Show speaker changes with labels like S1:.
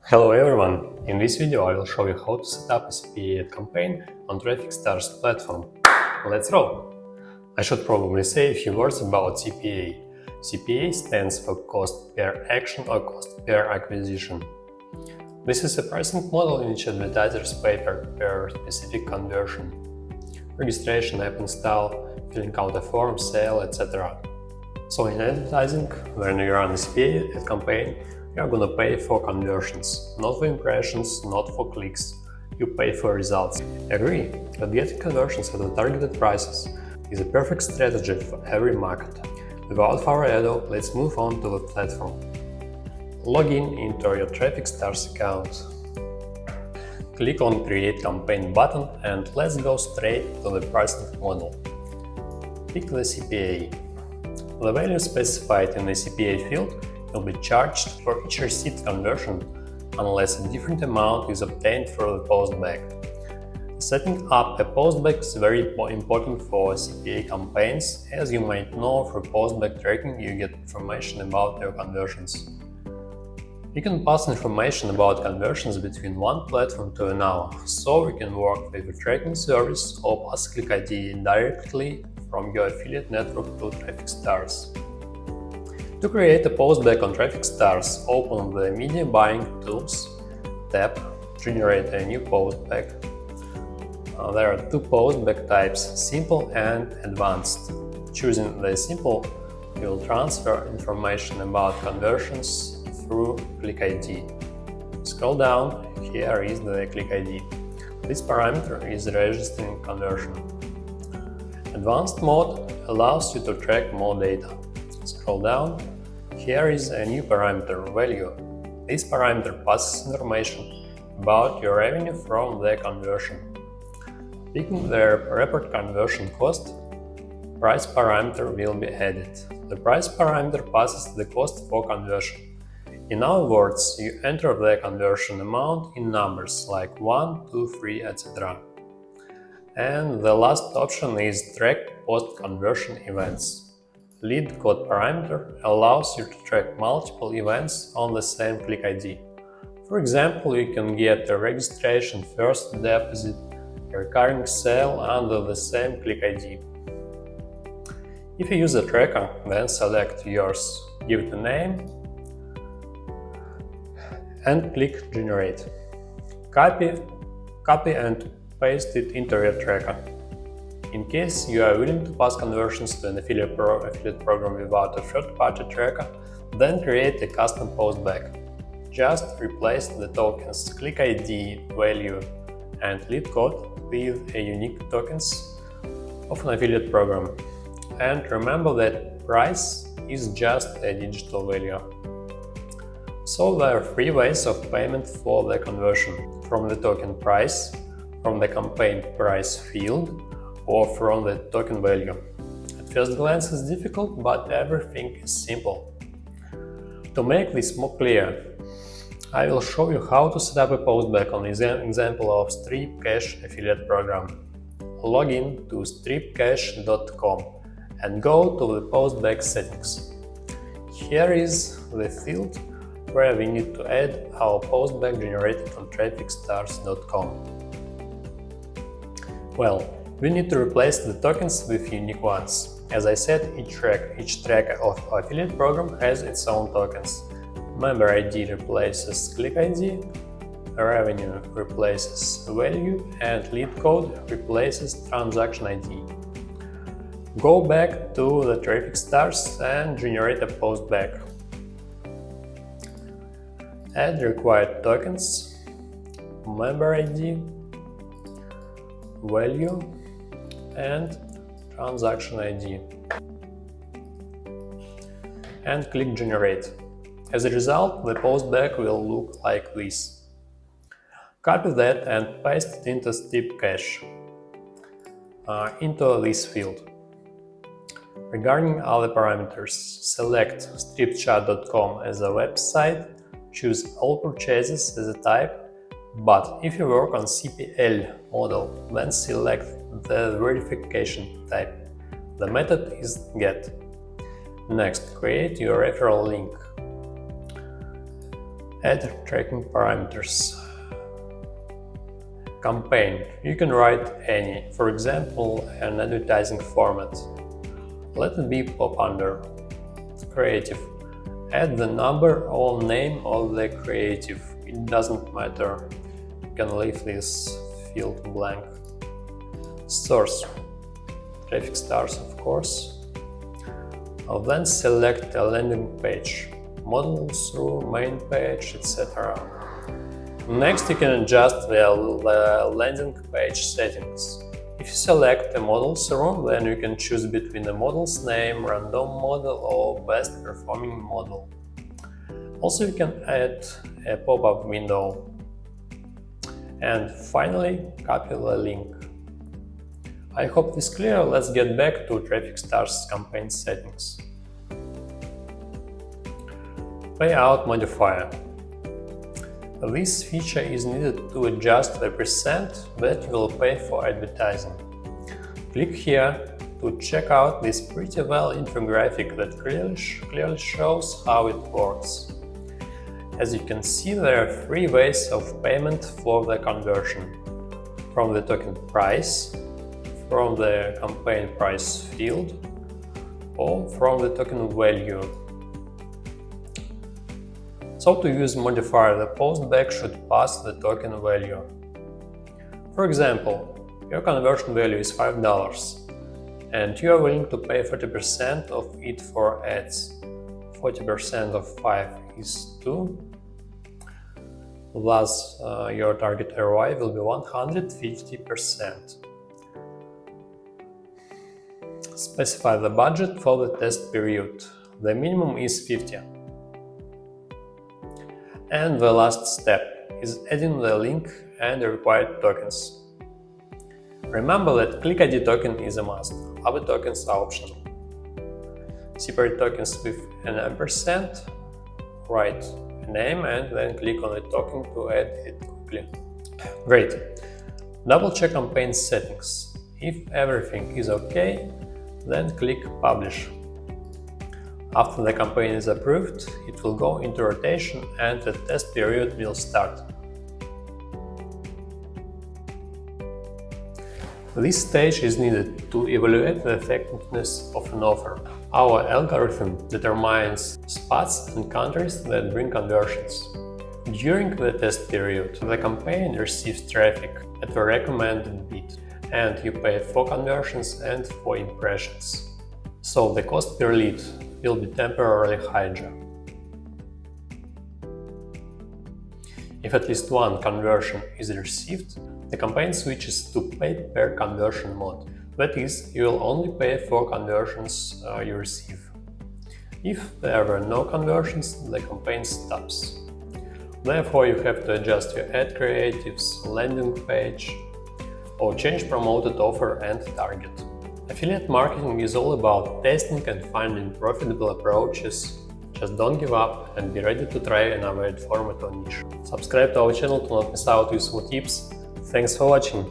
S1: Hello everyone! In this video I will show you how to set up a CPA ad campaign on TrafficStars platform. Let's roll! I should probably say a few words about CPA. CPA stands for cost per action or cost per acquisition. This is a pricing model in which advertisers pay per specific conversion, registration, app install, filling out a form, sale, etc. So in advertising, when you run a CPA ad campaign, you're gonna pay for conversions, not for impressions, not for clicks. You pay for results. Agree that getting conversions at the targeted prices is a perfect strategy for every market. Without further ado, let's move on to the platform. Log in into your TrafficStars account. Click on Create Campaign button and let's go straight to the pricing model. Pick the CPA. The value specified in the CPA field will be charged for each received conversion unless a different amount is obtained through the postback. Setting up a postback is very important for CPA campaigns, as you might know through postback tracking you get information about your conversions. You can pass information about conversions between one platform to another, so you can work with a tracking service or pass click ID directly from your affiliate network to TrafficStars. To create a postback on TrafficStars, open the Media Buying Tools tab, generate a new postback. There are two postback types, Simple and Advanced. Choosing the Simple, you will transfer information about conversions through click ID. Scroll down, here is the click ID. This parameter is registering conversion. Advanced mode allows you to track more data. Scroll down, here is a new parameter, value. This parameter passes information about your revenue from the conversion. Picking the report conversion cost, price parameter will be added. The price parameter passes the cost for conversion. In other words, you enter the conversion amount in numbers like 1, 2, 3, etc. And the last option is track post-conversion events. Lead code parameter allows you to track multiple events on the same click ID. For example, you can get a registration, first deposit, a recurring sale under the same click ID. If you use a tracker, then select yours, give it a name, and click Generate. Copy and paste it into your tracker. In case you are willing to pass conversions to an affiliate program without a third-party tracker, then create a custom postback. Just replace the tokens click ID, value, and lead code with a unique tokens of an affiliate program. And remember that price is just a digital value. So there are three ways of payment for the conversion: from the token price, from the campaign price field, or from the token value. At first glance it's difficult, but everything is simple. To make this more clear, I will show you how to set up a postback on an example of StripCash affiliate program. Log in to stripcash.com and go to the postback settings. Here is the field where we need to add our postback generated on TrafficStars.com. Well, we need to replace the tokens with unique ones. As I said, each tracker of affiliate program has its own tokens. Member ID replaces click ID, revenue replaces value, and lead code replaces transaction ID. Go back to the TrafficStars and generate a postback. Add required tokens, member ID, value, and transaction ID, and click Generate. As a result, the postback will look like this. Copy that and paste it into StripCash, into this field. Regarding other parameters, select stripchat.com as a website, choose all purchases as a type, but if you work on CPL model, then select the verification type. The method is GET. Next, create your referral link. Add tracking parameters. Campaign. You can write any, for example, an advertising format. Let it be pop under. Creative. Add the number or name of the creative. It doesn't matter. You can leave this field blank. Source. TrafficStars, of course. Then select a landing page, model through main page, etc. Next, you can adjust the landing page settings. If you select a model through, then you can choose between the model's name, random model, or best performing model. Also, you can add a pop-up window. And finally, copy the link. I hope this is clear. Let's get back to TrafficStars campaign settings. Payout modifier. This feature is needed to adjust the percent that you will pay for advertising. Click here to check out this pretty well infographic that clearly shows how it works. As you can see, there are 3 ways of payment for the conversion: from the token price, from the campaign price field, or from the token value. So to use modifier, the Postback should pass the token value. For example, your conversion value is $5 and you are willing to pay 40% of it for ads. 40% of 5 is 2. Thus, your target ROI will be 150%. Specify the budget for the test period. The minimum is 50. And the last step is adding the link and the required tokens. Remember that click ID token is a must, other tokens are optional. Separate tokens with an ampersand, write a name and then click on the token to add it quickly. Great! Double check campaign settings. If everything is okay, then click Publish. After the campaign is approved, it will go into rotation and the test period will start. This stage is needed to evaluate the effectiveness of an offer. Our algorithm determines spots and countries that bring conversions. During the test period, the campaign receives traffic at the recommended bid, and you pay for conversions and for impressions. So the cost per lead will be temporarily higher. If at least one conversion is received, the campaign switches to pay per conversion mode. That is, you will only pay for conversions you receive. If there were no conversions, the campaign stops. Therefore, you have to adjust your ad creatives, landing page, or change promoted offer and target. Affiliate marketing is all about testing and finding profitable approaches. Just don't give up and be ready to try another ad format or niche. Subscribe to our channel to not miss out useful tips. Thanks for watching.